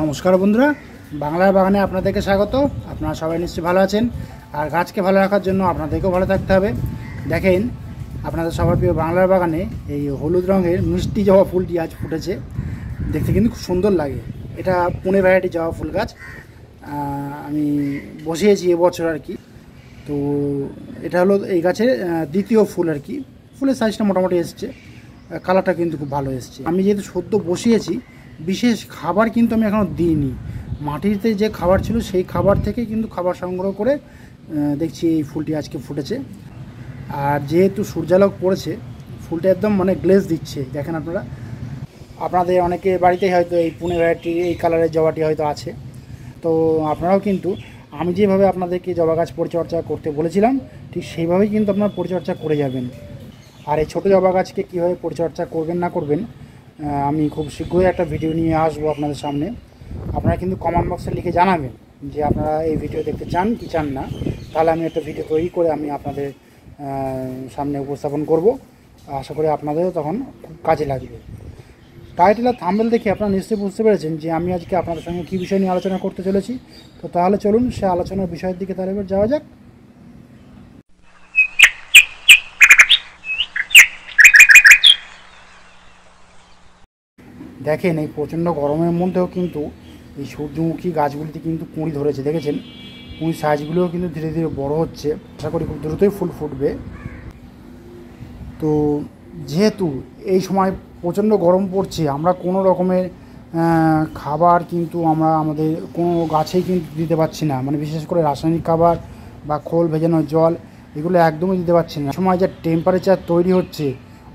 নমস্কার বন্ধুরা, বাংলার বাগানে আপনাদেরকে স্বাগত। আপনারা সবাই নিশ্চয়ই ভালো আছেন, আর গাছকে ভালো রাখার জন্য আপনাদেরকেও ভালো থাকতে হবে। দেখেন, আপনাদের সবার প্রিয় বাংলার বাগানে এই হলুদ রঙের মিষ্টি জবা ফুলটি আজ ফুটেছে। দেখতে কিন্তু খুব সুন্দর লাগে। এটা পুনে ভ্যারাইটি জবা ফুল গাছ আমি বসিয়েছি এবছর আর কি। তো এটা হলো এই গাছের দ্বিতীয় ফুল আর কি। ফুলের সাইজটা মোটামুটি এসছে, কালারটা কিন্তু খুব ভালো এসছে। আমি যেহেতু সদ্য বসিয়েছি, বিশেষ খাবার কিন্তু আমি এখনও দিইনি। মাটিতে যে খাবার ছিল সেই খাবার থেকে কিন্তু খাবার সংগ্রহ করে দেখছি এই ফুলটি আজকে ফুটেছে। আর যেহেতু সূর্যালোক পড়েছে, ফুলটা একদম মানে গ্লেজ দিচ্ছে। দেখেন আপনারা, আপনাদের অনেকে বাড়িতেই হয়তো এই পুনে ভ্যারাইটির এই কালারের জবাটি হয়তো আছে। তো আপনারাও কিন্তু আমি যেভাবে আপনাদেরকে জবা গাছ পরিচর্যা করতে বলেছিলাম, ঠিক সেইভাবেই কিন্তু আপনারা পরিচর্যা করে যাবেন। আর এই ছোটো জবা গাছকে কীভাবে পরিচর্যা করবেন না করবেন, আমি খুব শীঘ্রই একটা ভিডিও নিয়ে আসবো আপনাদের সামনে। আপনারা কিন্তু কমেন্ট বক্সে লিখে জানাবেন যে আপনারা এই ভিডিও দেখতে চান কি চান না। তাহলে আমি একটা ভিডিও তৈরি করে আমি আপনাদের সামনে উপস্থাপন করব। আশা করি আপনাদেরও তখন খুব কাজে লাগবে। টাইটেল আর থাম্বনেল দেখে আপনারা নিশ্চয়ই বুঝতে পেরেছেন যে আমি আজকে আপনাদের সঙ্গে কী বিষয় নিয়ে আলোচনা করতে চলেছি। তো তাহলে চলুন সে আলোচনার বিষয়ের দিকে তাহলে এবার যাওয়া যাক। দেখেন, এই প্রচণ্ড গরমের মধ্যেও কিন্তু এই সূর্যমুখী গাছগুলিতে কিন্তু কুঁড়ি ধরেছে। দেখেছেন, কুঁড়ির সাইজগুলোও কিন্তু ধীরে ধীরে বড় হচ্ছে। আশা করি খুব দ্রুতই ফুল ফুটবে। তো যেহেতু এই সময় প্রচণ্ড গরম পড়ছে, আমরা কোনো রকমের খাবার কিন্তু আমরা আমাদের কোনো গাছেই কিন্তু দিতে পারছি না। মানে বিশেষ করে রাসায়নিক খাবার বা খোল ভেজানো জল, এগুলো একদমই দিতে পারছি না। সময় যে টেম্পারেচার তৈরি হচ্ছে,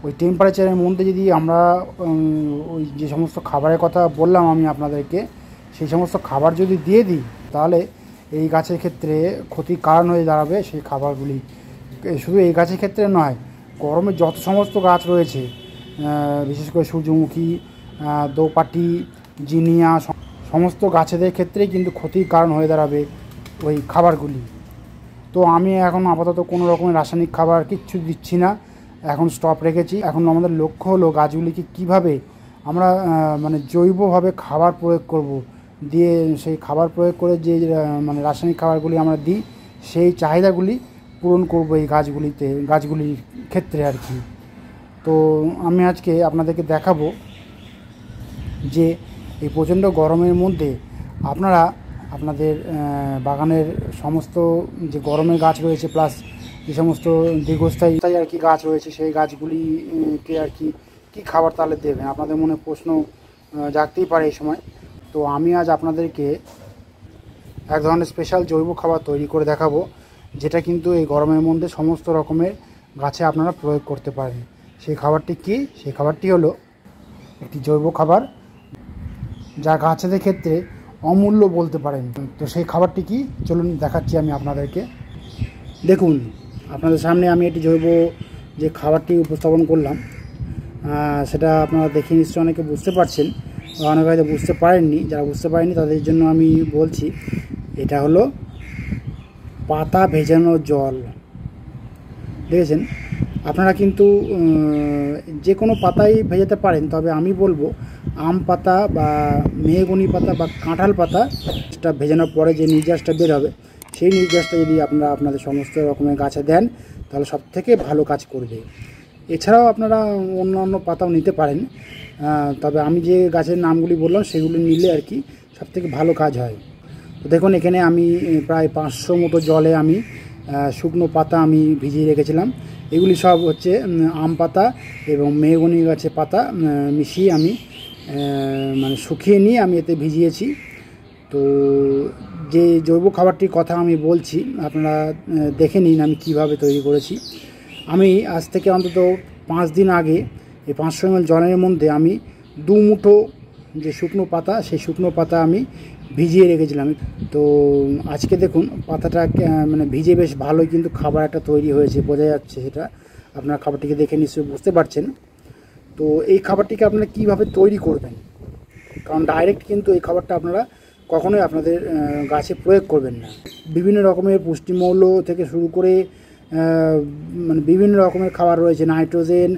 ওই টেম্পারেচারের মধ্যে যদি আমরা ওই যে সমস্ত খাবারের কথা বললাম আমি আপনাদেরকে, সেই সমস্ত খাবার যদি দিয়ে দিই, তাহলে এই গাছের ক্ষেত্রে ক্ষতির কারণ হয়ে দাঁড়াবে সেই খাবারগুলি। শুধু এই গাছের ক্ষেত্রে নয়, গরমে যত সমস্ত গাছ রয়েছে, বিশেষ করে সূর্যমুখী, দোপাটি, জিনিয়া, সমস্ত গাছেদের ক্ষেত্রেই কিন্তু ক্ষতির কারণ হয়ে দাঁড়াবে ওই খাবারগুলি। তো আমি এখন আপাতত কোনো রকমের রাসায়নিক খাবার কিচ্ছু দিচ্ছি না, এখন স্টপ রেখেছি। এখন আমাদের লক্ষ্য হলো গাছগুলিকে কীভাবে আমরা মানে জৈবভাবে খাবার প্রয়োগ করব, দিয়ে সেই খাবার প্রয়োগ করে যে মানে রাসায়নিক খাবারগুলি আমরা দিই, সেই চাহিদাগুলি পূরণ করব এই গাছগুলির ক্ষেত্রে আর কি। তো আমি আজকে আপনাদেরকে দেখাবো যে এই প্রচণ্ড গরমের মধ্যে আপনারা আপনাদের বাগানের সমস্ত যে গরমের গাছ রয়েছে, প্লাস যে সমস্ত দীর্ঘস্থায়ী আর কি গাছ রয়েছে, সেই গাছগুলিকে আর কি কী খাবার তাহলে দেবেন, আপনাদের মনে প্রশ্ন জাগতেই পারে এই সময়। তো আমি আজ আপনাদেরকে এক ধরনের স্পেশাল জৈব খাবার তৈরি করে দেখাবো, যেটা কিন্তু এই গরমের মধ্যে সমস্ত রকমের গাছে আপনারা প্রয়োগ করতে পারেন। সেই খাবারটি কি? সেই খাবারটি হলো একটি জৈব খাবার, যা গাছেদের ক্ষেত্রে অমূল্য বলতে পারেন। তো সেই খাবারটি কি, চলুন দেখাচ্ছি আমি আপনাদেরকে। দেখুন, আপনাদের সামনে আমি একটি জৈব যে খাবারটি উপস্থাপন করলাম, সেটা আপনারা দেখে নিশ্চয়ই অনেকে বুঝতে পারছেন, অনেকে হয়তো বুঝতে পারেননি। যারা বুঝতে পারেননি তাদের জন্য আমি বলছি, এটা হলো পাতা ভেজানো জল। দেখেছেন, আপনারা কিন্তু যে কোনো পাতাই ভেজাতে পারেন, তবে আমি বলবো আম পাতা বা মেহগনি পাতা বা কাঁঠাল পাতা, সেটা ভেজানোর পরে যে নির্যাসটা বের হবে, সেই নির্যাসটা যদি আপনারা আপনাদের সমস্ত রকমের গাছে দেন, তাহলে সব থেকে ভালো কাজ করবে। এছাড়াও আপনারা অন্য পাতাও নিতে পারেন, তবে আমি যে গাছের নামগুলি বললাম সেগুলি নিলে আর কি সব থেকে ভালো কাজ হয়। তো দেখুন, এখানে আমি প্রায় 500 মতো জলে আমি শুকনো পাতা আমি ভিজিয়ে রেখেছিলাম। এগুলি সব হচ্ছে আম পাতা এবং মেহগনি গাছের পাতা মিশিয়ে আমি মানে শুকিয়ে নিয়ে আমি এতে ভিজিয়েছি। তো যে জৈব খাবারটির কথা আমি বলছি, আপনারা দেখে নিন আমি কিভাবে তৈরি করেছি। আমি আজ থেকে অন্তত 5 দিন আগে এই 500 ml জলের মধ্যে আমি 2 মুঠো যে শুকনো পাতা, সেই শুকনো পাতা আমি ভিজিয়ে রেখেছিলাম। তো আজকে দেখুন, পাতাটা মানে ভিজে বেশ ভালোই কিন্তু খাবার একটা তৈরি হয়েছে, বোঝা যাচ্ছে। সেটা আপনারা খাবারটিকে দেখে নিশ্চয়ই বুঝতে পারছেন। তো এই খাবারটিকে আপনারা কীভাবে তৈরি করবেন, কারণ ডাইরেক্ট কিন্তু এই খাবারটা আপনারা কখনোই আপনাদের গাছে প্রয়োগ করবেন না। বিভিন্ন রকমের পুষ্টিমৌল থেকে শুরু করে মানে বিভিন্ন রকমের খাবার রয়েছে, নাইট্রোজেন,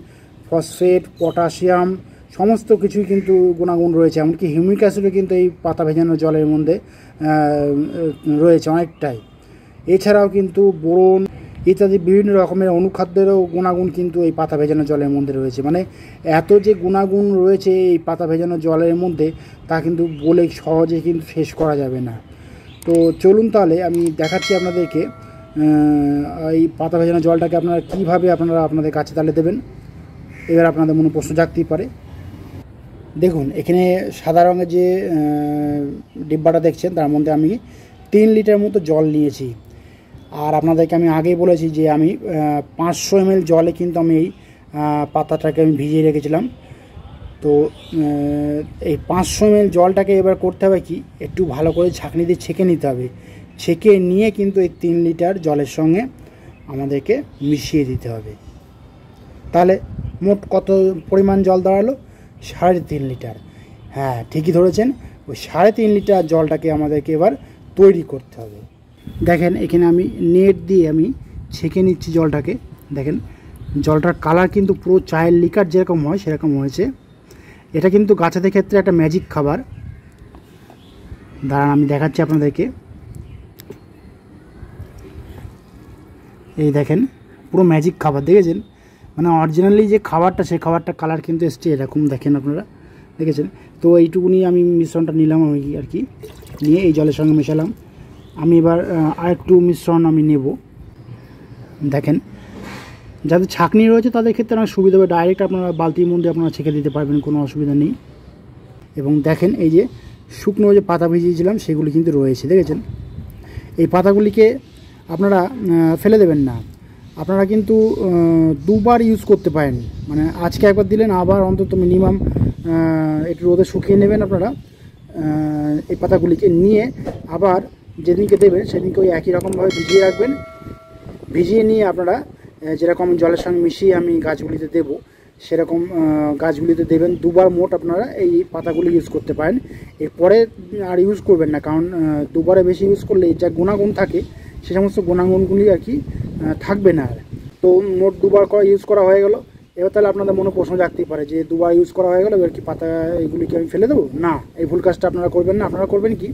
ফসফেট, পটাশিয়াম, সমস্ত কিছুই কিন্তু গুণাগুণ রয়েছে, এমনকি হিউমিক অ্যাসিডও কিন্তু এই পাতা ভেজানো জলের মধ্যে রয়েছে অনেকটাই। এছাড়াও কিন্তু বোরন ইত্যাদি বিভিন্ন রকমের অনুখাদ্যেরও গুণাগুণ কিন্তু এই পাতা ভেজানো জলের মধ্যে রয়েছে। মানে এত যে গুণাগুণ রয়েছে এই পাতা ভেজানো জলের মধ্যে তা কিন্তু বলে সহজে কিন্তু শেষ করা যাবে না। তো চলুন তাহলে আমি দেখাচ্ছি আপনাদেরকে এই পাতা ভেজানো জলটাকে আপনারা কীভাবে আপনাদের গাছে তাহলে দেবেন। এবার আপনাদের মনে প্রশ্ন জাগতেই পারে। দেখুন এখানে সাদা রঙের যে ডিব্বাটা দেখছেন তার মধ্যে আমি 3 লিটার মতো জল নিয়েছি। আর আপনাদেরকে আমি আগেই বলেছি যে আমি 500 ml জলে কিন্তু আমি এই পাতাটাকে আমি ভিজিয়ে রেখেছিলাম। তো এই 500 ml জলটাকে এবার করতে হবে কি, একটু ভালো করে ছাঁকনি দিয়ে ছেঁকে নিতে হবে। ছেঁকে নিয়ে কিন্তু এই 3 লিটার জলের সঙ্গে আমাদেরকে মিশিয়ে দিতে হবে। তাহলে মোট কত পরিমাণ জল দাঁড়ালো? 3.5 লিটার। হ্যাঁ ঠিকই ধরেছেন, ওই 3.5 লিটার জলটাকে আমাদেরকে এবার তৈরি করতে হবে। দেখেন এখানে আমি নেট দিয়ে আমি ছেঁকে নিচ্ছি জলটাকে। দেখেন জলটার কালার কিন্তু পুরো চায়ের লিকার যেরকম হয় সেরকম হয়েছে। এটা কিন্তু গাছেদের ক্ষেত্রে একটা ম্যাজিক খাবার। দাঁড়ান আমি দেখাচ্ছি আপনাদেরকে। এই দেখেন পুরো ম্যাজিক খাবার, দেখেছেন? মানে অরিজিনালি যে খাবারটা সেই খাবারটা কালার কিন্তু এসছে এরকম, দেখেন আপনারা দেখেছেন। তো এইটুকুনি আমি মিশ্রণটা নিলাম আমি আর কি, নিয়ে এই জলের সঙ্গে মেশালাম। আমি এবার আরেকটু মিশ্রণ আমি নেব। দেখেন যাদের ছাঁকনি রয়েছে তাদের ক্ষেত্রে আমার সুবিধা হবে, ডাইরেক্ট আপনারা বালতির মধ্যে আপনারা ছেঁকে দিতে পারবেন, কোনো অসুবিধা নেই। এবং দেখেন এই যে শুকনো যে পাতা ভিজিয়েছিলাম সেগুলি কিন্তু রয়েছে, দেখেছেন? এই পাতাগুলিকে আপনারা ফেলে দেবেন না, আপনারা কিন্তু 2বার ইউজ করতে পারেন। মানে আজকে একবার দিলেন, আবার অন্তত মিনিমাম একটু রোদে শুকিয়ে নেবেন আপনারা এই পাতাগুলিকে, নিয়ে আবার যেদিনকে দেবেন সেদিনকে ওই একই রকমভাবে ভিজিয়ে রাখবেন। ভিজিয়ে নিয়ে আপনারা যেরকম জলের সঙ্গে মিশিয়ে আমি গাছগুলিতে দেব সেরকম গাছগুলিতে দেবেন। 2বার মোট আপনারা এই পাতাগুলি ইউজ করতে পারেন। এরপরে আর ইউজ করবেন না, কারণ 2বারে বেশি ইউজ করলে যা গুণাগুণ থাকে সে সমস্ত গুণাগুণগুলি আর কি থাকবে না। তো মোট 2বার ইউজ করা হয়ে গেল। এবার তাহলে আপনাদের মনে প্রশ্ন জাগতেই পারে যে 2বার ইউজ করা হয়ে গেল, এবার কি পাতা এগুলিকে আমি ফেলে দেবো? না, এই ভুল কাজটা আপনারা করবেন না। আপনারা করবেন কি,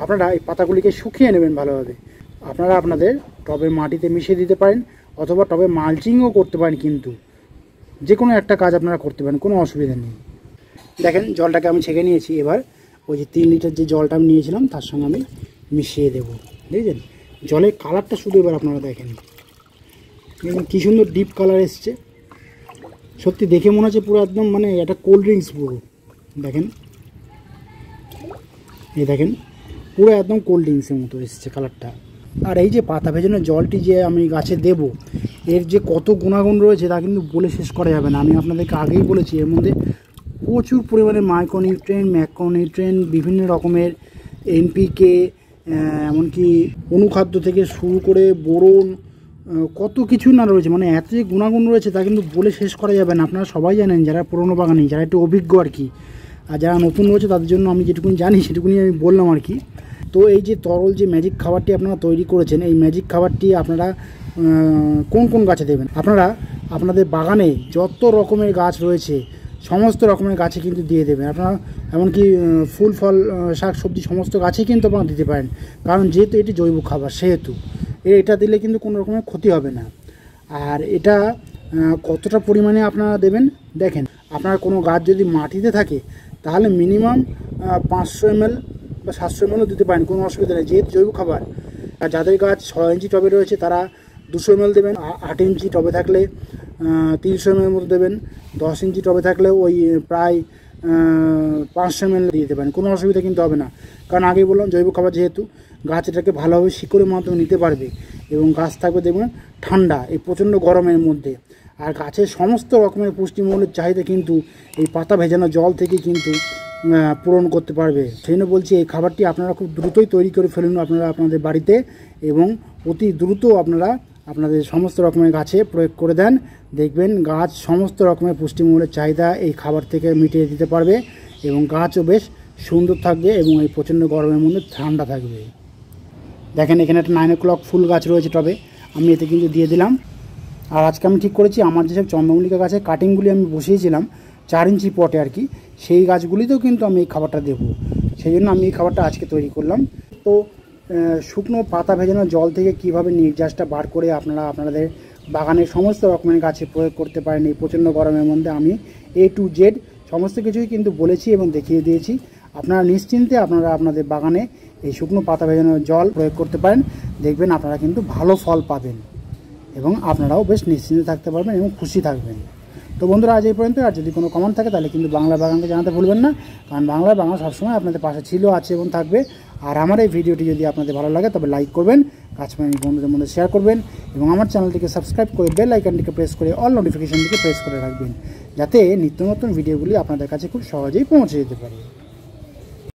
আপনারা এই পাতাগুলিকে শুকিয়ে নেবেন ভালোভাবে। আপনারা আপনাদের টবের মাটিতে মিশিয়ে দিতে পারেন, অথবা টবে মালচিংও করতে পারেন। কিন্তু যে কোনো একটা কাজ আপনারা করতে পারেন, কোনো অসুবিধা নেই। দেখেন জলটাকে আমি ছেঁকে নিয়েছি। এবার ওই যে 3 লিটার যে জলটা আমি নিয়েছিলাম তার সঙ্গে আমি মিশিয়ে দেবো। দেখছেন জলের কালারটা শুধু এবার আপনারা দেখেন, কী সুন্দর ডিপ কালার এসছে। সত্যি দেখে মনে হচ্ছে পুরো একদম মানে একটা কোল্ড ড্রিঙ্কস পুরো। দেখেন এই দেখেন পুরো একদম কোল্ড ড্রিঙ্কসের মতো এসছে কালারটা। আর এই যে পাতা ভেজানো জলটি যে আমি গাছে দেব, এর যে কত গুণাগুণ রয়েছে তা কিন্তু বলে শেষ করা যাবে না। আমি আপনাদেরকে আগেই বলেছি এর মধ্যে প্রচুর পরিমাণে মাইক্রোনিউট্রিয়েন্ট, ম্যাক্রোনিউট্রিয়েন্ট, বিভিন্ন রকমের এনপিকে, এমনকি অনুখাদ্য থেকে শুরু করে বোরন, কত কিছু না রয়েছে। মানে এত যে গুণাগুণ রয়েছে তা কিন্তু বলে শেষ করা যাবে না। আপনারা সবাই জানেন, যারা পুরনো বাগানি, যারা একটু অভিজ্ঞ আর কি, আর যারা নতুন রয়েছে তাদের জন্য আমি যেটুকুনি জানি সেটুকুনি আমি বললাম আর কি। তো এই যে তরল যে ম্যাজিক খাবারটি আপনারা তৈরি করেছেন, এই ম্যাজিক খাবারটি আপনারা কোন কোন গাছে দেবেন? আপনারা আপনাদের বাগানে যত রকমের গাছ রয়েছে সমস্ত রকমের গাছে কিন্তু দিয়ে দেবেন। আপনারা এমনকি ফুল ফল শাক সবজি সমস্ত গাছে কিন্তু আপনারা দিতে পারেন, কারণ যেহেতু এটি জৈব খাবার সেহেতু এটা দিলে কিন্তু কোনো রকমের ক্ষতি হবে না। আর এটা কতটা পরিমাণে আপনারা দেবেন দেখেন, আপনার কোনো গাছ যদি মাটিতে থাকে তাহলে মিনিমাম 500 ml বা 700 mlও দিতে পারেন, কোনো অসুবিধা নেই, যেহেতু জৈব খাবার। আর যাদের গাছ 6 ইঞ্চি টবে রয়েছে তারা 200 ml দেবেন, 8 ইঞ্চি টবে থাকলে 300 ml মতো দেবেন, 10 ইঞ্চি টবে থাকলে ওই প্রায় 500 ml দিয়ে দিতে পারেন, কোনো অসুবিধা কিন্তু হবে না। কারণ আগেই বললাম জৈব খাবার যেহেতু গাছ এটাকে ভালোভাবে শিকড়ের মাধ্যমে নিতে পারবে এবং গাছ থাকবে দেখবেন ঠান্ডা এই প্রচণ্ড গরমের মধ্যে। আর গাছের সমস্ত রকমের পুষ্টিমূল্যের চাহিদা কিন্তু এই পাতা ভেজানো জল থেকে কিন্তু পূরণ করতে পারবে। সেই জন্য বলছি এই খাবারটি আপনারা খুব দ্রুতই তৈরি করে ফেলুন আপনারা আপনাদের বাড়িতে, এবং অতি দ্রুত আপনারা আপনাদের সমস্ত রকমের গাছে প্রয়োগ করে দেন। দেখবেন গাছ সমস্ত রকমের পুষ্টিমূল্যের চাহিদা এই খাবার থেকে মিটিয়ে দিতে পারবে এবং গাছও বেশ সুন্দর থাকবে এবং এই প্রচণ্ড গরমের মধ্যে ঠান্ডা থাকবে। দেখেন এখানে একটা 9 o'clock ফুল গাছ রয়েছে টবে, আমি এতে কিন্তু দিয়ে দিলাম। আর আজকে আমি ঠিক করেছি আমার যেসব চন্দ্রমল্লিকা গাছের কাটিংগুলি আমি বসিয়েছিলাম 4 ইঞ্চি পটে আর কি, সেই গাছগুলিতেও কিন্তু আমি এই খাবারটা দেবো। সেই জন্য আমি এই খাবারটা আজকে তৈরি করলাম। তো শুকনো পাতা ভেজানো জল থেকে কিভাবে নির্যাসটা বার করে আপনারা আপনাদের বাগানের সমস্ত রকমের গাছে প্রয়োগ করতে পারেন এই প্রচণ্ড গরমের মধ্যে, আমি A to Z সমস্ত কিছুই কিন্তু বলেছি এবং দেখিয়ে দিয়েছি। আপনারা নিশ্চিন্তে আপনারা আপনাদের বাগানে এই শুকনো পাতা ভেজানো জল প্রয়োগ করতে পারেন, দেখবেন আপনারা কিন্তু ভালো ফল পাবেন এবং আপনারাও বেশ নিশ্চিন্তে থাকতে পারবেন এবং খুশি থাকবেন। তো বন্ধুরা আজ এই পর্যন্ত। আর যদি কোনো কমেন্ট থাকে তাহলে কিন্তু বাংলা বাগানকে জানাতে ভুলবেন না, কারণ বাংলা বাগান সবসময় আপনাদের পাশে ছিল, আছে এবং থাকবে। আর আমার এই ভিডিওটি যদি আপনাদের ভালো লাগে তবে লাইক করবেন, গাছপ্রেমী বন্ধুদের মধ্যে শেয়ার করবেন এবং আমার চ্যানেলটিকে সাবস্ক্রাইব করে বেল আইকনটিকে প্রেস করে অল নোটিফিকেশনটিকে প্রেস করে রাখবেন, যাতে নিত্য নতুন ভিডিওগুলি আপনাদের কাছে খুব সহজেই পৌঁছে যেতে পারে।